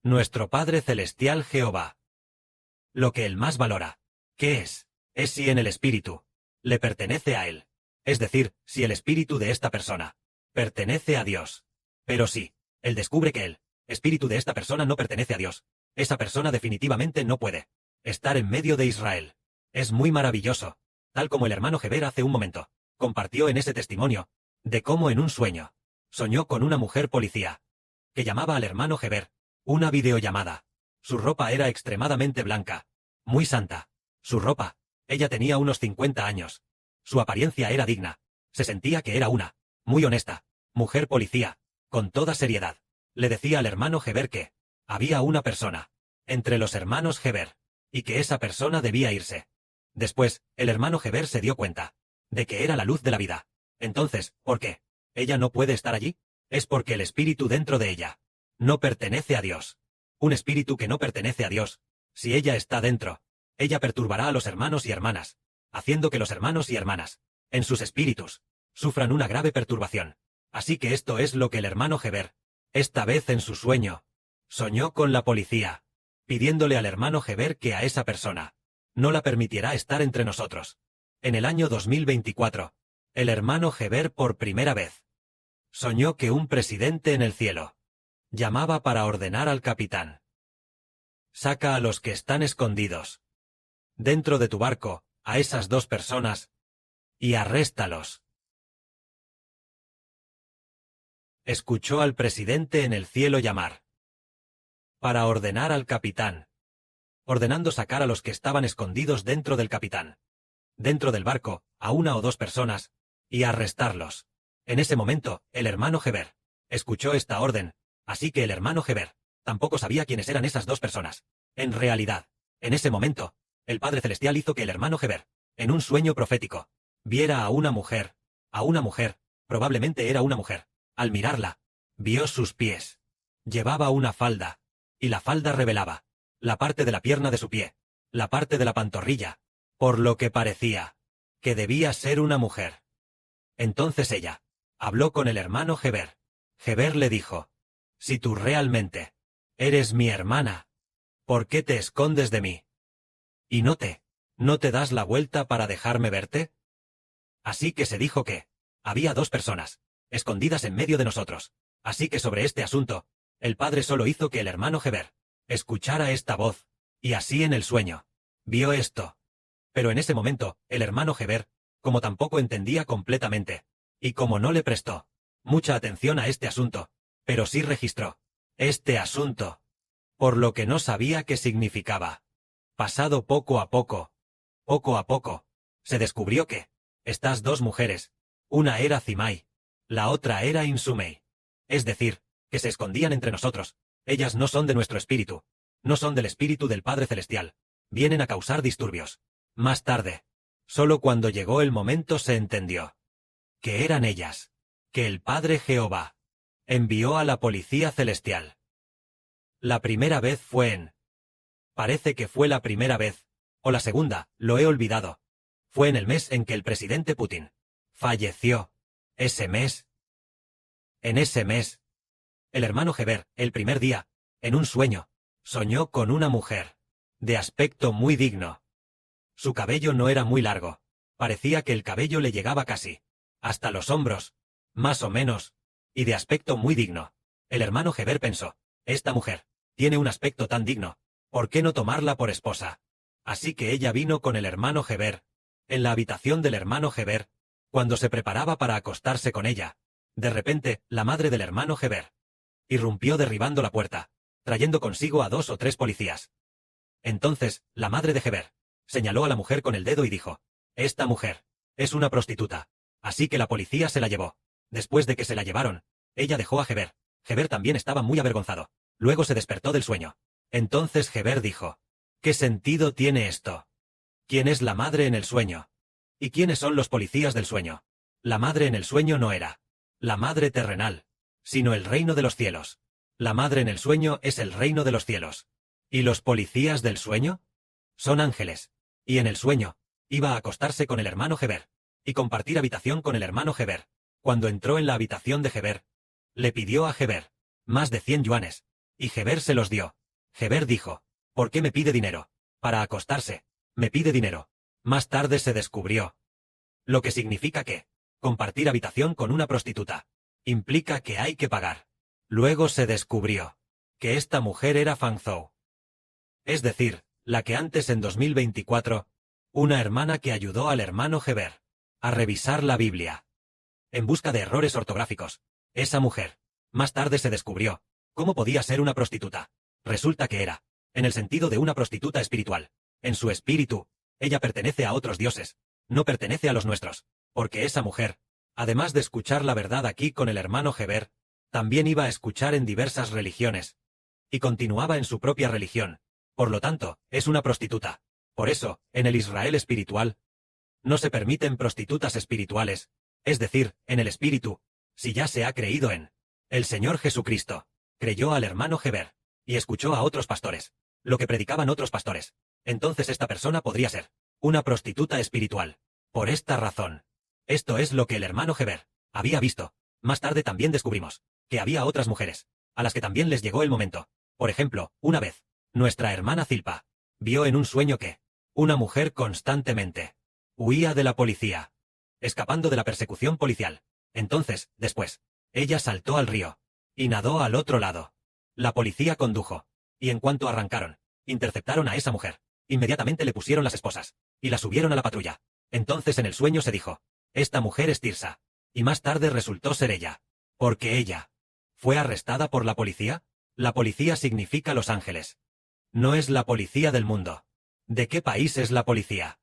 Nuestro Padre Celestial Jehová. Lo que él más valora, ¿qué es? Es si en el espíritu le pertenece a él. Es decir, si el espíritu de esta persona pertenece a Dios. Pero si él descubre que el espíritu de esta persona no pertenece a Dios, esa persona definitivamente no puede estar en medio de Israel. Es muy maravilloso, tal como el hermano Heber hace un momento compartió en ese testimonio, de cómo en un sueño soñó con una mujer policía que llamaba al hermano Heber, una videollamada. Su ropa era extremadamente blanca, muy santa. Su ropa, ella tenía unos 50 años. Su apariencia era digna. Se sentía que era una muy honesta mujer policía. Con toda seriedad, le decía al hermano Heber que había una persona entre los hermanos Heber, y que esa persona debía irse. Después, el hermano Heber se dio cuenta de que era la luz de la vida. Entonces, ¿por qué ella no puede estar allí? Es porque el espíritu dentro de ella no pertenece a Dios. Un espíritu que no pertenece a Dios, si ella está dentro, ella perturbará a los hermanos y hermanas, haciendo que los hermanos y hermanas, en sus espíritus, sufran una grave perturbación. Así que esto es lo que el hermano Heber, esta vez en su sueño, soñó con la policía, pidiéndole al hermano Heber que a esa persona no la permitirá estar entre nosotros. En el año 2024, el hermano Heber por primera vez soñó que un presidente en el cielo llamaba para ordenar al capitán: saca a los que están escondidos dentro de tu barco, a esas dos personas, y arréstalos. Escuchó al presidente en el cielo llamar para ordenar al capitán, ordenando sacar a los que estaban escondidos dentro del capitán, dentro del barco, a una o dos personas, y arrestarlos. En ese momento, el hermano Heber escuchó esta orden, así que el hermano Heber tampoco sabía quiénes eran esas dos personas. En realidad, en ese momento, el Padre Celestial hizo que el hermano Heber, en un sueño profético, viera a una mujer, probablemente era una mujer. Al mirarla, vio sus pies. Llevaba una falda, y la falda revelaba la parte de la pierna de su pie, la parte de la pantorrilla, por lo que parecía que debía ser una mujer. Entonces ella habló con el hermano Heber. Heber le dijo: si tú realmente eres mi hermana, ¿por qué te escondes de mí? ¿Y no te das la vuelta para dejarme verte? Así que se dijo que había dos personas escondidas en medio de nosotros. Así que sobre este asunto, el Padre solo hizo que el hermano Heber escuchara esta voz, y así en el sueño vio esto. Pero en ese momento, el hermano Heber, como tampoco entendía completamente, y como no le prestó mucha atención a este asunto, pero sí registró este asunto, por lo que no sabía qué significaba. Pasado poco a poco, se descubrió que estas dos mujeres, una era Zimai, la otra era Insumei. Es decir, que se escondían entre nosotros. Ellas no son de nuestro espíritu, no son del espíritu del Padre Celestial. Vienen a causar disturbios. Más tarde, solo cuando llegó el momento se entendió que eran ellas, que el Padre Jehová envió a la policía celestial. La primera vez parece que fue la primera vez, o la segunda, lo he olvidado. Fue en el mes en que el presidente Putin falleció. En ese mes, el hermano Heber, el primer día, en un sueño, soñó con una mujer, de aspecto muy digno. Su cabello no era muy largo, parecía que el cabello le llegaba casi hasta los hombros, más o menos, y de aspecto muy digno. El hermano Heber pensó: esta mujer tiene un aspecto tan digno, ¿por qué no tomarla por esposa? Así que ella vino con el hermano Heber, en la habitación del hermano Heber, cuando se preparaba para acostarse con ella. De repente, la madre del hermano Heber irrumpió derribando la puerta, trayendo consigo a 2 o 3 policías. Entonces, la madre de Heber señaló a la mujer con el dedo y dijo: esta mujer es una prostituta. Así que la policía se la llevó. Después de que se la llevaron, ella dejó a Heber. Heber también estaba muy avergonzado. Luego se despertó del sueño. Entonces Heber dijo: ¿qué sentido tiene esto? ¿Quién es la madre en el sueño? ¿Y quiénes son los policías del sueño? La madre en el sueño no era la madre terrenal, sino el reino de los cielos. La madre en el sueño es el reino de los cielos. ¿Y los policías del sueño? Son ángeles. Y en el sueño, iba a acostarse con el hermano Heber, y compartir habitación con el hermano Heber. Cuando entró en la habitación de Heber, le pidió a Heber más de 100 yuanes, Y Heber se los dio. Heber dijo, ¿por qué me pide dinero? Para acostarse. Me pide dinero. Más tarde se descubrió. Lo que significa que compartir habitación con una prostituta implica que hay que pagar. Luego se descubrió que esta mujer era Fang Zhou. Es decir, la que antes en 2024, una hermana que ayudó al hermano Heber a revisar la Biblia en busca de errores ortográficos. Esa mujer, más tarde se descubrió cómo podía ser una prostituta. Resulta que era, en el sentido de una prostituta espiritual. En su espíritu, ella pertenece a otros dioses, no pertenece a los nuestros, porque esa mujer, además de escuchar la verdad aquí con el hermano Heber, también iba a escuchar en diversas religiones, y continuaba en su propia religión. Por lo tanto, es una prostituta. Por eso, en el Israel espiritual, no se permiten prostitutas espirituales, es decir, en el espíritu, si ya se ha creído en el Señor Jesucristo, creyó al hermano Heber, y escuchó a otros pastores, lo que predicaban otros pastores. Entonces esta persona podría ser una prostituta espiritual. Por esta razón. Esto es lo que el hermano Heber había visto. Más tarde también descubrimos que había otras mujeres, a las que también les llegó el momento. Por ejemplo, una vez, nuestra hermana Zilpa vio en un sueño que una mujer constantemente huía de la policía, escapando de la persecución policial. Entonces, después, ella saltó al río y nadó al otro lado. La policía condujo, y en cuanto arrancaron, interceptaron a esa mujer. Inmediatamente le pusieron las esposas y la subieron a la patrulla. Entonces en el sueño se dijo, esta mujer es Tirsa, y más tarde resultó ser ella. Porque ella fue arrestada por la policía. La policía significa los ángeles. No es la policía del mundo. ¿De qué país es la policía?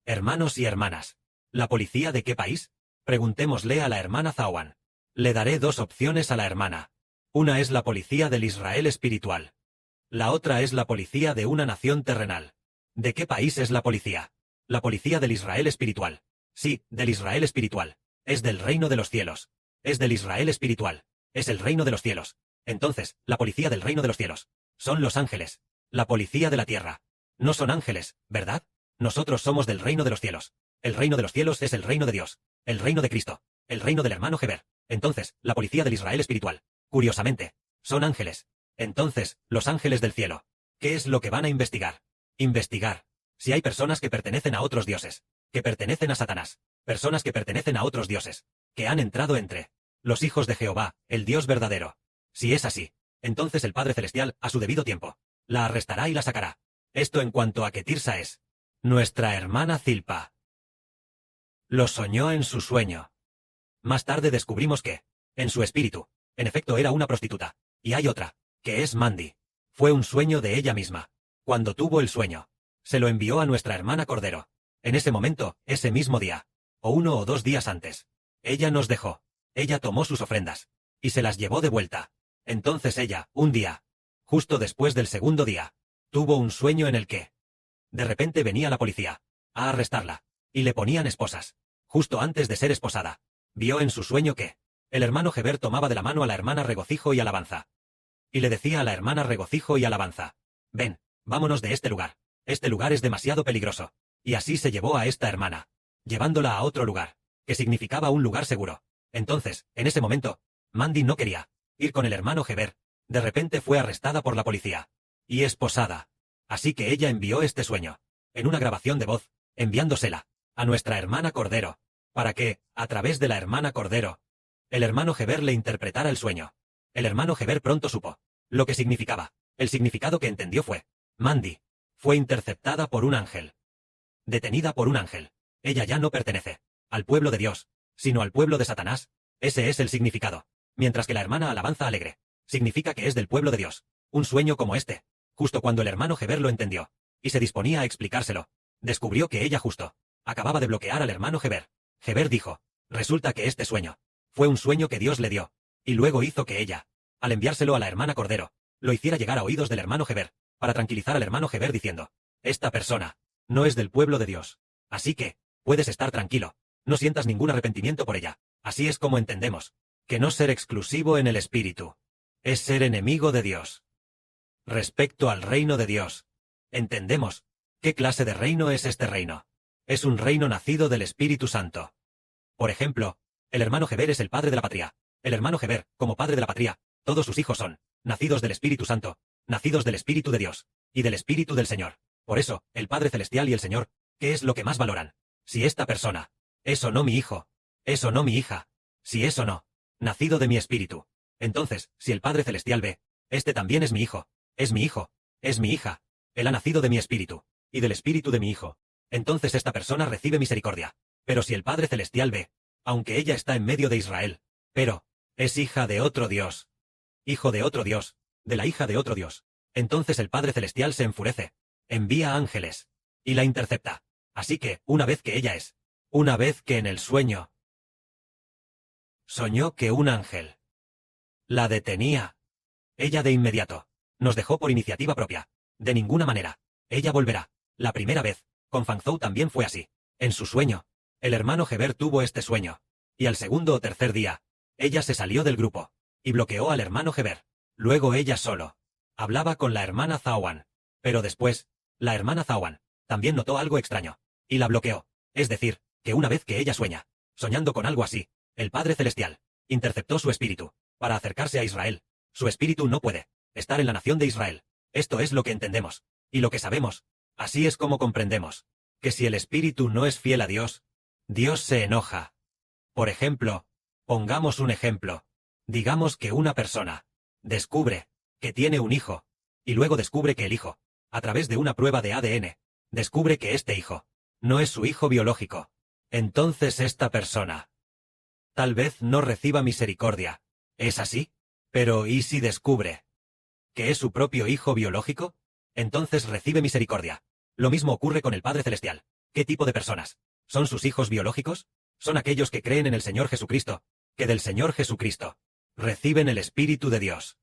Hermanos y hermanas, ¿la policía de qué país? Preguntémosle a la hermana Zawan. Le daré dos opciones a la hermana. Una es la policía del Israel espiritual. La otra es la policía de una nación terrenal. ¿De qué país es la policía? La policía del Israel espiritual. Sí, del Israel espiritual. Es del reino de los cielos. Es del Israel espiritual. Es el reino de los cielos. Entonces, la policía del reino de los cielos son los ángeles. La policía de la tierra no son ángeles, ¿verdad? Nosotros somos del reino de los cielos. El reino de los cielos es el reino de Dios, el reino de Cristo, el reino del hermano Heber. Entonces, la policía del Israel espiritual, curiosamente, son ángeles. Entonces, los ángeles del cielo, ¿qué es lo que van a investigar? Investigar si hay personas que pertenecen a otros dioses, que pertenecen a Satanás, personas que pertenecen a otros dioses, que han entrado entre los hijos de Jehová, el Dios verdadero. Si es así, entonces el Padre Celestial, a su debido tiempo, la arrestará y la sacará. Esto en cuanto a que Tirsa es nuestra hermana Zilpa. Lo soñó en su sueño. Más tarde descubrimos que, en su espíritu, en efecto era una prostituta. Y hay otra, que es Mandy. Fue un sueño de ella misma. Cuando tuvo el sueño, se lo envió a nuestra hermana Cordero. En ese momento, ese mismo día, o 1 o 2 días antes, ella nos dejó. Ella tomó sus ofrendas y se las llevó de vuelta. Entonces ella, un día, justo después del segundo día, tuvo un sueño en el que, de repente venía la policía a arrestarla, y le ponían esposas. Justo antes de ser esposada, vio en su sueño que el hermano Heber tomaba de la mano a la hermana Regocijo y Alabanza. Y le decía a la hermana Regocijo y Alabanza, ven, vámonos de este lugar. Este lugar es demasiado peligroso. Y así se llevó a esta hermana, llevándola a otro lugar, que significaba un lugar seguro. Entonces, en ese momento, Mandy no quería ir con el hermano Heber. De repente fue arrestada por la policía y esposada. Así que ella envió este sueño, en una grabación de voz, enviándosela a nuestra hermana Cordero, para que, a través de la hermana Cordero, el hermano Heber le interpretara el sueño. El hermano Heber pronto supo lo que significaba. El significado que entendió fue, Mandy fue interceptada por un ángel. Detenida por un ángel. Ella ya no pertenece al pueblo de Dios, sino al pueblo de Satanás. Ese es el significado. Mientras que la hermana Alabanza Alegre significa que es del pueblo de Dios. Un sueño como este, justo cuando el hermano Heber lo entendió, y se disponía a explicárselo, descubrió que ella justo acababa de bloquear al hermano Heber. Heber dijo, resulta que este sueño fue un sueño que Dios le dio, y luego hizo que ella, al enviárselo a la hermana Cordero, lo hiciera llegar a oídos del hermano Heber, para tranquilizar al hermano Heber diciendo, esta persona no es del pueblo de Dios. Así que, puedes estar tranquilo, no sientas ningún arrepentimiento por ella. Así es como entendemos que no ser exclusivo en el espíritu es ser enemigo de Dios. Respecto al reino de Dios, entendemos qué clase de reino es este reino. Es un reino nacido del Espíritu Santo. Por ejemplo, el hermano Heber es el padre de la patria. El hermano Heber, como padre de la patria, Todos sus hijos son nacidos del Espíritu Santo, nacidos del Espíritu de Dios, y del Espíritu del Señor. Por eso, el Padre Celestial y el Señor, ¿qué es lo que más valoran? Si esta persona, es o no mi hijo, es o no mi hija, si es o no, nacido de mi Espíritu. Entonces, si el Padre Celestial ve, este también es mi hijo, es mi hijo, es mi hija, él ha nacido de mi Espíritu, y del Espíritu de mi hijo. Entonces esta persona recibe misericordia. Pero si el Padre Celestial ve, aunque ella está en medio de Israel, pero, es hija de otro Dios, hijo de otro Dios, de la hija de otro Dios, entonces el Padre Celestial se enfurece, envía ángeles, y la intercepta. Así que, una vez que ella es, una vez que en el sueño, soñó que un ángel la detenía, ella de inmediato, nos dejó por iniciativa propia. De ninguna manera, ella volverá. La primera vez, con Fangzhou también fue así. En su sueño, el hermano Heber tuvo este sueño, y al segundo o tercer día, ella se salió del grupo, y bloqueó al hermano Heber. Luego ella solo hablaba con la hermana Zawan. Pero después, la hermana Zawan también notó algo extraño, y la bloqueó. Es decir, que una vez que ella sueña, soñando con algo así, el Padre Celestial interceptó su espíritu, para acercarse a Israel. Su espíritu no puede estar en la nación de Israel. Esto es lo que entendemos, y lo que sabemos. Así es como comprendemos, que si el espíritu no es fiel a Dios, Dios se enoja. Por ejemplo, pongamos un ejemplo. Digamos que una persona descubre que tiene un hijo, y luego descubre que el hijo, a través de una prueba de ADN, descubre que este hijo no es su hijo biológico. Entonces esta persona tal vez no reciba misericordia. ¿Es así? Pero ¿y si descubre que es su propio hijo biológico? Entonces recibe misericordia. Lo mismo ocurre con el Padre Celestial. ¿Qué tipo de personas son sus hijos biológicos? Son aquellos que creen en el Señor Jesucristo, que del Señor Jesucristo reciben el Espíritu de Dios.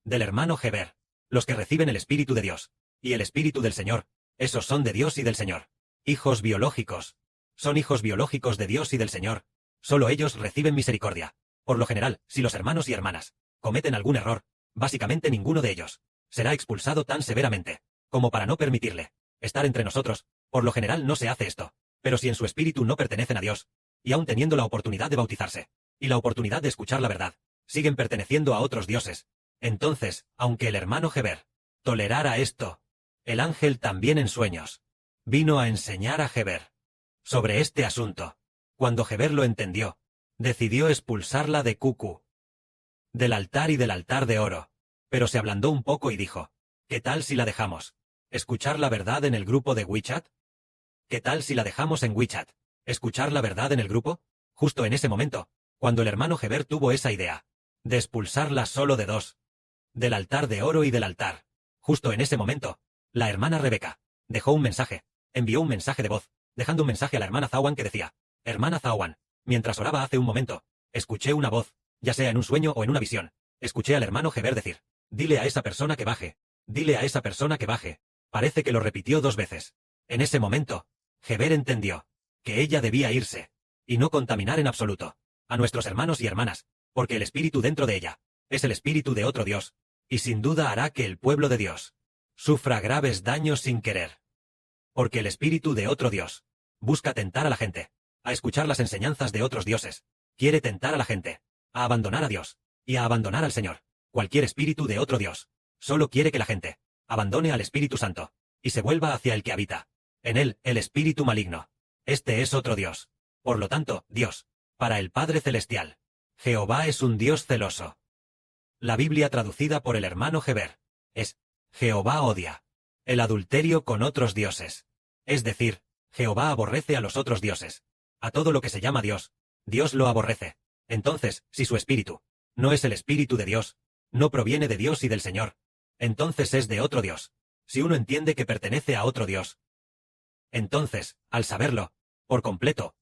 Del hermano Heber, los que reciben el Espíritu de Dios, y el Espíritu del Señor, esos son de Dios y del Señor. Hijos biológicos. Son hijos biológicos de Dios y del Señor. Solo ellos reciben misericordia. Por lo general, si los hermanos y hermanas cometen algún error, básicamente ninguno de ellos será expulsado tan severamente como para no permitirle estar entre nosotros. Por lo general no se hace esto. Pero si en su espíritu no pertenecen a Dios, y aún teniendo la oportunidad de bautizarse, y la oportunidad de escuchar la verdad, siguen perteneciendo a otros dioses, entonces, aunque el hermano Heber tolerara esto, el ángel también en sueños vino a enseñar a Heber sobre este asunto. Cuando Heber lo entendió, decidió expulsarla de Kuku, del altar y del altar de oro, pero se ablandó un poco y dijo, ¿qué tal si la dejamos escuchar la verdad en el grupo de WeChat? ¿Qué tal si la dejamos en WeChat escuchar la verdad en el grupo? Justo en ese momento, cuando el hermano Heber tuvo esa idea de expulsarla solo de dos, del altar de oro y del altar, justo en ese momento, la hermana Rebeca dejó un mensaje, envió un mensaje de voz, dejando un mensaje a la hermana Zawan que decía, hermana Zawan, mientras oraba hace un momento, escuché una voz, ya sea en un sueño o en una visión, escuché al hermano Heber decir, dile a esa persona que baje, dile a esa persona que baje. Parece que lo repitió 2 veces. En ese momento, Heber entendió que ella debía irse, y no contaminar en absoluto a nuestros hermanos y hermanas, porque el espíritu dentro de ella es el espíritu de otro Dios, y sin duda hará que el pueblo de Dios sufra graves daños sin querer. Porque el espíritu de otro Dios busca tentar a la gente a escuchar las enseñanzas de otros dioses, quiere tentar a la gente a abandonar a Dios y a abandonar al Señor. Cualquier espíritu de otro Dios solo quiere que la gente abandone al Espíritu Santo y se vuelva hacia el que habita en él, el espíritu maligno. Este es otro Dios. Por lo tanto, Dios, para el Padre Celestial, Jehová es un Dios celoso. La Biblia traducida por el hermano Heber es, Jehová odia el adulterio con otros dioses. Es decir, Jehová aborrece a los otros dioses. A todo lo que se llama Dios, Dios lo aborrece. Entonces, si su espíritu no es el espíritu de Dios, no proviene de Dios y del Señor, entonces es de otro Dios. Si uno entiende que pertenece a otro Dios, entonces, al saberlo, por completo,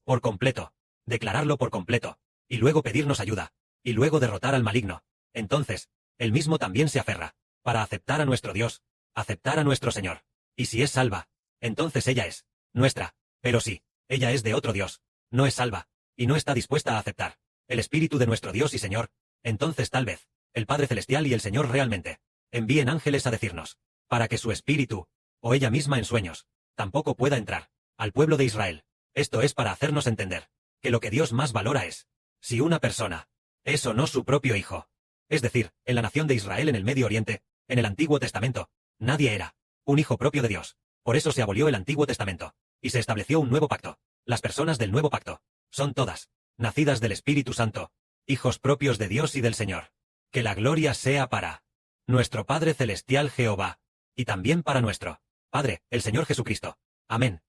declararlo por completo, y luego pedirnos ayuda, y luego derrotar al maligno, entonces, él mismo también se aferra, para aceptar a nuestro Dios, aceptar a nuestro Señor. Y si es salva, entonces ella es nuestra. Pero si ella es de otro Dios, no es salva, y no está dispuesta a aceptar el espíritu de nuestro Dios y Señor, entonces tal vez el Padre Celestial y el Señor realmente envíen ángeles a decirnos, para que su espíritu, o ella misma en sueños, tampoco pueda entrar al pueblo de Israel. Esto es para hacernos entender que lo que Dios más valora es si una persona es o no su propio hijo. Es decir, en la nación de Israel en el Medio Oriente, en el Antiguo Testamento, nadie era un hijo propio de Dios. Por eso se abolió el Antiguo Testamento, y se estableció un nuevo pacto. Las personas del nuevo pacto son todas nacidas del Espíritu Santo, hijos propios de Dios y del Señor. Que la gloria sea para nuestro Padre Celestial Jehová, y también para nuestro Padre, el Señor Jesucristo. Amén.